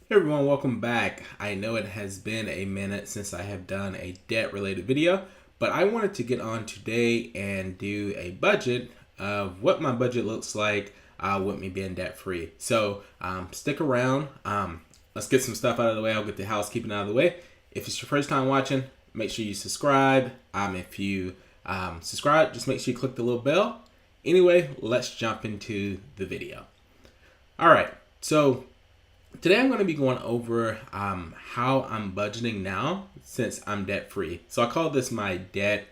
Hey everyone, welcome back. I know it has been a minute since I have done a debt related video, but I wanted to get on today and do a budget of what my budget looks like with me being debt free. So stick around. Let's get some stuff out of the way. I'll get the housekeeping out of the way. If it's your first time watching, make sure you subscribe. If you subscribe, just make sure you click the little bell. Anyway, let's jump into the video. All right, so today I'm going to be going over how I'm budgeting now since I'm debt free. So I call this my debt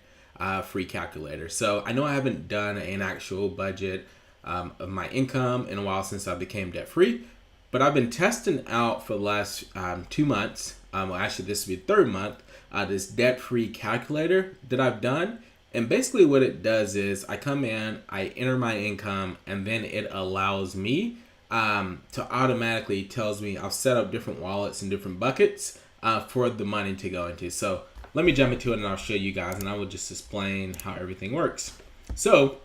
free calculator. So I know I haven't done an actual budget of my income in a while since I became debt free, but I've been testing out for the last 2 months. Actually, this will be the third month. This debt free calculator that I've done. And basically what it does is I come in, I enter my income, and then it allows me to automatically tells me I've set up different wallets and different buckets for the money to go into. So let me jump into it and I'll show you guys, and I will just explain how everything works. So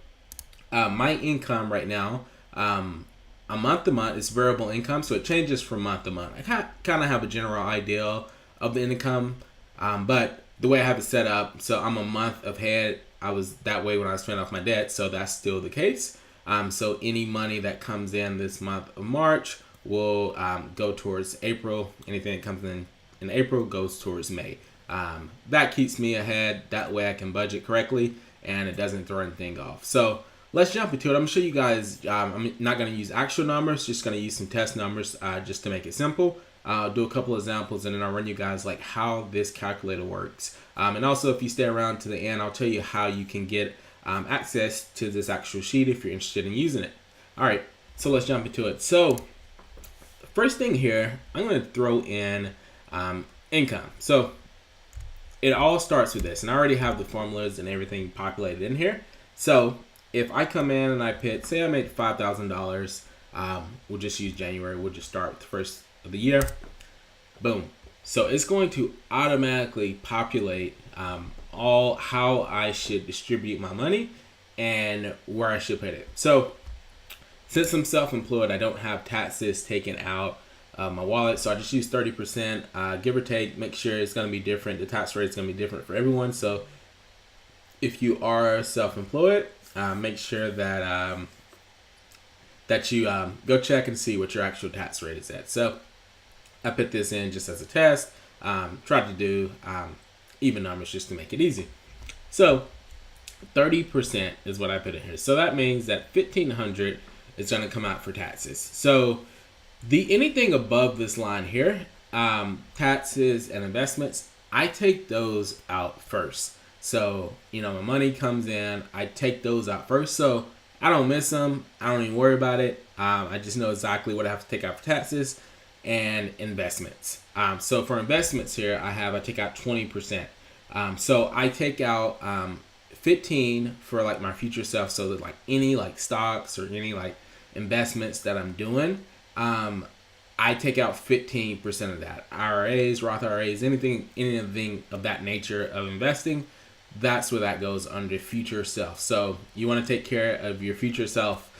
my income right now, a month to month is variable income, so it changes from month to month. I kind of have a general idea of the income, but the way I have it set up, so I'm a month ahead. I was that way when I was paying off my debt, so that's still the case. So any money that comes in this month of March will go towards April. Anything that comes in April goes towards May. That keeps me ahead. That way I can budget correctly and it doesn't throw anything off. So let's jump into it. I'm going to show you guys. I'm not going to use actual numbers, just going to use some test numbers just to make it simple. I'll do a couple examples and then I'll run you guys like how this calculator works. And also if you stay around to the end, I'll tell you how you can get access to this actual sheet if you're interested in using it. All right, so let's jump into it. So the first thing here, I'm going to throw in income. So it all starts with this, and I already have the formulas and everything populated in here. So if I come in and I put, say I made $5,000, we'll just use January. We'll just start with the first of the year. Boom. So it's going to automatically populate all how I should distribute my money and where I should put it. So since I'm self-employed, I don't have taxes taken out of my wallet, so I just use 30%, give or take. Make sure it's going to be different. The tax rate is going to be different for everyone. So if you are self-employed, make sure that that you go check and see what your actual tax rate is at. So I put this in just as a test. Try to do even numbers just to make it easy. So 30% is what I put in here. So that means that $1,500 is going to come out for taxes. So anything above this line here, taxes and investments, I take those out first. So, my money comes in, I take those out first. So I don't miss them. I don't even worry about it. I just know exactly what I have to take out for taxes and investments. So for investments here, I take out 20%. So I take out 15 for like my future self. So that like any like stocks or any like investments that I'm doing, I take out 15% of that. IRAs, Roth IRAs, anything of that nature of investing, that's where that goes under future self. So you want to take care of your future self.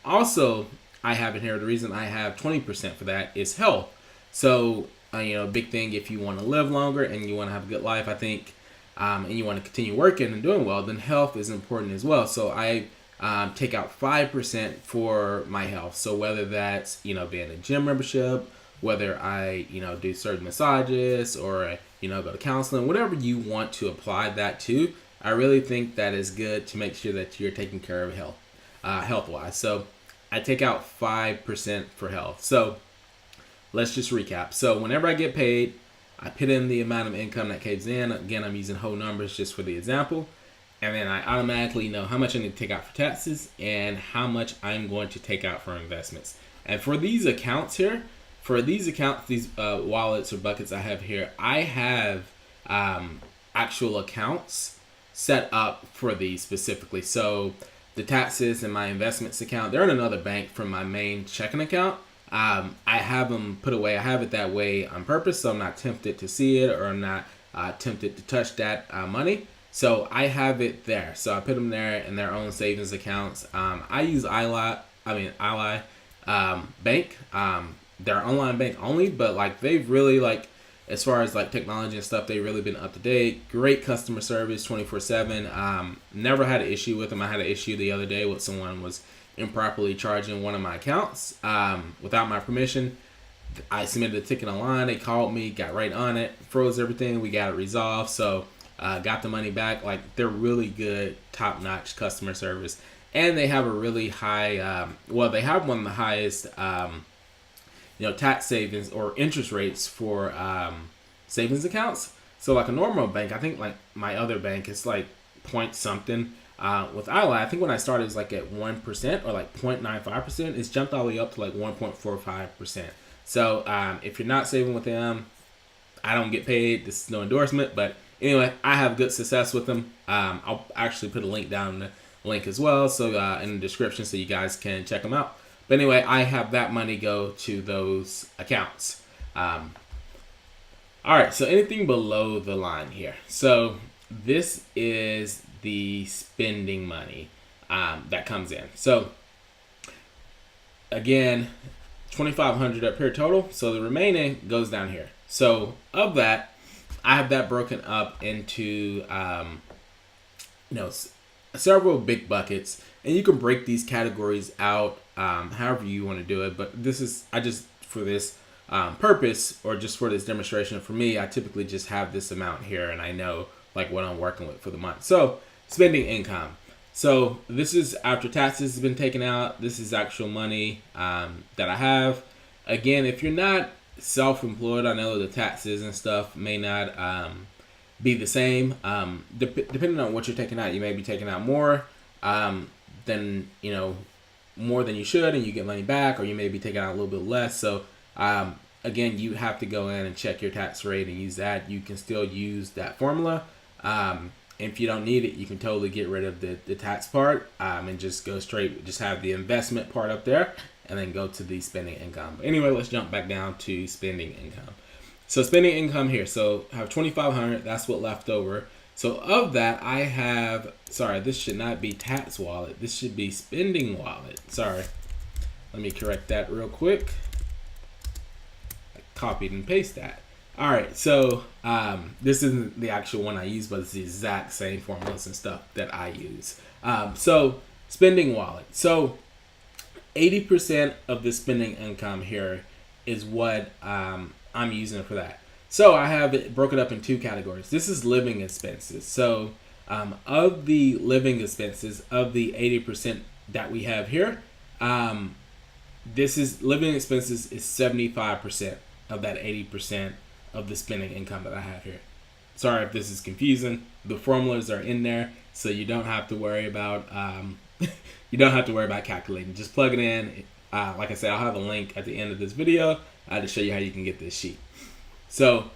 Also, I have in here, the reason I have 20% for that is health. So, a big thing if you want to live longer and you want to have a good life, I think, and you want to continue working and doing well, then health is important as well. So I take out 5% for my health. So whether that's, being a gym membership, whether I, do certain massages or, go to counseling, whatever you want to apply that to, I really think that is good to make sure that you're taking care of health, health-wise. So I take out 5% for health. So let's just recap. So whenever I get paid, I put in the amount of income that comes in. Again, I'm using whole numbers just for the example. And then I automatically know how much I need to take out for taxes and how much I'm going to take out for investments. And for these accounts here, these wallets or buckets I have here, I have actual accounts set up for these specifically. So the taxes and my investments account, they're in another bank from my main checking account. I have them put away. I have it that way on purpose, so I'm not tempted to see it or I'm not tempted to touch that money. So I have it there. So I put them there in their own savings accounts. I use Ally Bank. they're online bank only, but like they've really like, as far as like technology and stuff, they've really been up to date. Great customer service 24/7. Never had an issue with them. I had an issue the other day with someone was improperly charging one of my accounts without my permission. I submitted a ticket online. They called me, got right on it, froze everything. We got it resolved. So got the money back. Like they're really good, top notch customer service, and they have a really high. They have one of the highest. Tax savings or interest rates for savings accounts. So like a normal bank, I think like my other bank, it's like point something. With Ally, I think when I started it was like at 1% or like 0.95%. It's jumped all the way up to like 1.45%. So if you're not saving with them, I don't get paid. This is no endorsement, but anyway, I have good success with them. I'll actually put a link down in the link as well, so in the description, so you guys can check them out. But anyway, I have that money go to those accounts. All right, so anything below the line here. So this is the spending money that comes in. So again, 2,500 up here total. So the remaining goes down here. So of that, I have that broken up into several big buckets, and you can break these categories out however you want to do it. But this is, I just, for this purpose or just for this demonstration, for me, I typically just have this amount here and I know like what I'm working with for the month. So spending income. So this is after taxes has been taken out. This is actual money that I have. Again, if you're not self-employed, I know the taxes and stuff may not be the same. Depending on what you're taking out, you may be taking out more than more than you should, and you get money back, or you may be taking out a little bit less. So again, you have to go in and check your tax rate and use that. You can still use that formula. If you don't need it, you can totally get rid of the tax part and just go straight, just have the investment part up there and then go to the spending income. But anyway, let's jump back down to spending income. So spending income here. So I have 2,500, that's what left over. So of that, I have, sorry, this should not be tax wallet. This should be spending wallet. Sorry. Let me correct that real quick. I copied and paste that. All right, so this isn't the actual one I use, but it's the exact same formulas and stuff that I use. So spending wallet. So 80% of the spending income here is what I'm using for that. So I have it broken up in two categories. This is living expenses. So of the living expenses, of the 80% that we have here, this is living expenses is 75% of that 80% of the spending income that I have here. Sorry if this is confusing. The formulas are in there, so you don't have to worry about calculating. Just plug it in. Like I said, I'll have a link at the end of this video to show you how you can get this sheet. So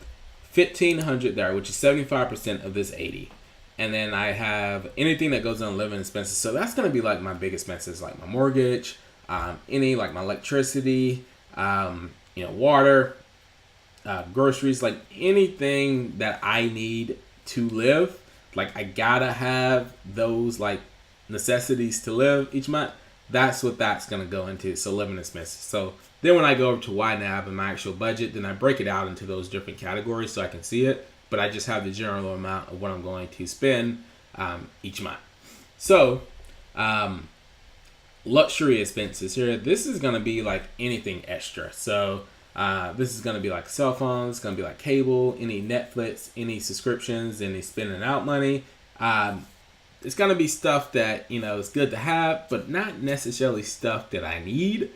1,500 there, which is 75% of this 80. And then I have anything that goes on living expenses. So that's going to be like my big expenses, like my mortgage, any like my electricity, water, groceries, like anything that I need to live. Like I gotta have those like necessities to live each month. That's what that's going to go into. So living expenses. So then when I go over to YNAB and my actual budget, then I break it out into those different categories so I can see it. But I just have the general amount of what I'm going to spend each month. So luxury expenses here. This is going to be like anything extra. So this is going to be like cell phones. It's going to be like cable, any Netflix, any subscriptions, any spending out money. It's going to be stuff that, is good to have, but not necessarily stuff that I need.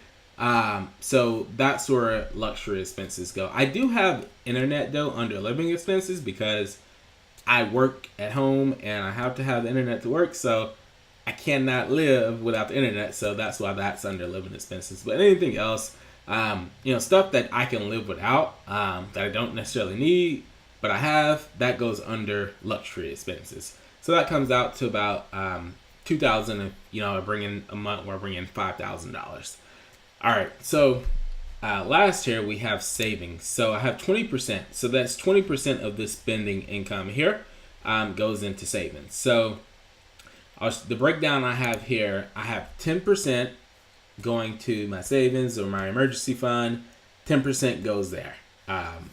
So that's where luxury expenses go. I do have internet though under living expenses because I work at home and I have to have the internet to work. So I cannot live without the internet. So that's why that's under living expenses. But anything else, stuff that I can live without, that I don't necessarily need, but I have, that goes under luxury expenses. So that comes out to about $2,000 if I bring in a month where I bring in $5,000. All right, so last here we have savings. So I have 20%. So that's 20% of the spending income here goes into savings. So the breakdown I have here, I have 10% going to my savings or my emergency fund. 10% goes there. And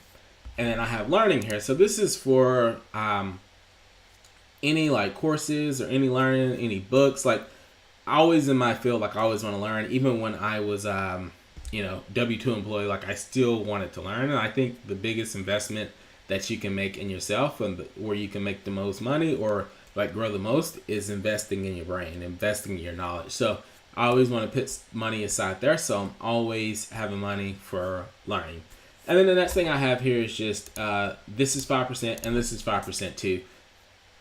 then I have learning here. So this is for any like courses or any learning, any books. Like always in my field, like I always want to learn. Even when I was, W-2 employee, like I still wanted to learn. And I think the biggest investment that you can make in yourself and where you can make the most money or like grow the most is investing in your brain, investing in your knowledge. So I always want to put money aside there. So I'm always having money for learning. And then the next thing I have here is just this is 5% and this is 5% too.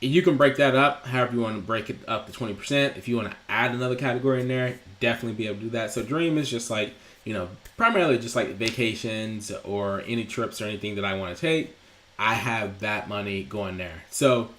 You can break that up however you want to break it up to 20%. If you want to add another category in there, definitely be able to do that. So dream is just like, primarily just like vacations or any trips or anything that I want to take. I have that money going there. So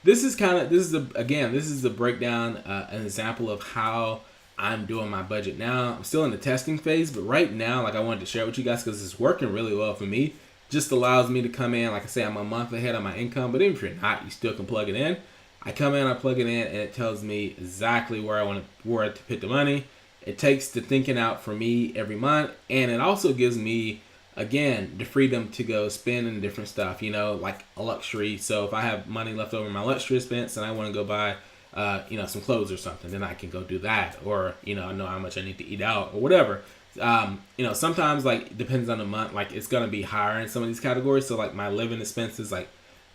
this is the breakdown, an example of how I'm doing my budget now. I'm still in the testing phase, but right now, like I wanted to share with you guys because it's working really well for me. Just allows me to come in, like I say, I'm a month ahead on my income, but even if you're not, you still can plug it in. I come in, I plug it in, and it tells me exactly where to put the money. It takes the thinking out for me every month, and it also gives me, again, the freedom to go spend in different stuff, like a luxury. So if I have money left over in my luxury expense and I want to go buy, some clothes or something, then I can go do that. Or, I know how much I need to eat out or whatever. Sometimes like depends on the month, like it's going to be higher in some of these categories. So like my living expenses, like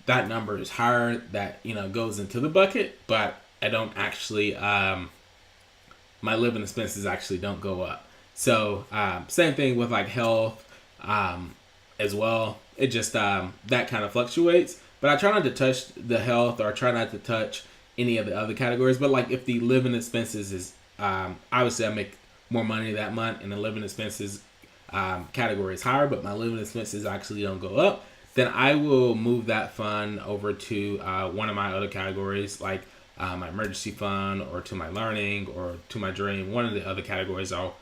that number is higher that, goes into the bucket, but I don't actually, my living expenses actually don't go up. So, same thing with like health, as well. It just, that kind of fluctuates, but I try not to touch the health or I try not to touch any of the other categories. But like if the living expenses is, obviously I make more money that month and the living expenses, category is higher, but my living expenses actually don't go up, then I will move that fund over to, one of my other categories, like, my emergency fund or to my learning or to my dream. One of the other categories I'll,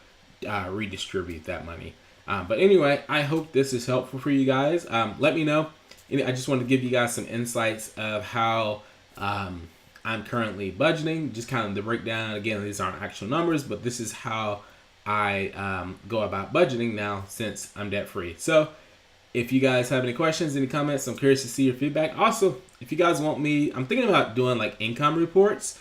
redistribute that money. But anyway, I hope this is helpful for you guys. Let me know. I just want to give you guys some insights of how I'm currently budgeting, just kind of the breakdown. Again, these aren't actual numbers, but this is how I go about budgeting now since I'm debt free. So if you guys have any questions, any comments, I'm curious to see your feedback. Also, if you guys want me, I'm thinking about doing like income reports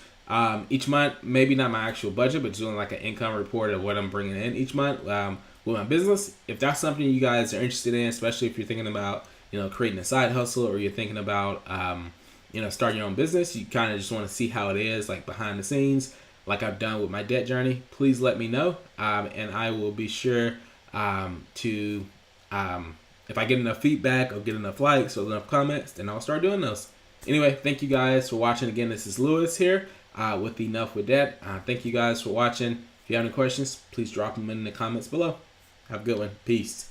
each month, maybe not my actual budget, but doing like an income report of what I'm bringing in each month with my business. If that's something you guys are interested in, especially if you're thinking about, creating a side hustle or you're thinking about, starting your own business, you kind of just want to see how it is like behind the scenes, like I've done with my debt journey, please let me know. And I will be sure to, if I get enough feedback or get enough likes or enough comments, then I'll start doing those. Anyway, thank you guys for watching. Again, this is Lewis here with Enough with Debt. Thank you guys for watching. If you have any questions, please drop them in the comments below. Have a good one. Peace.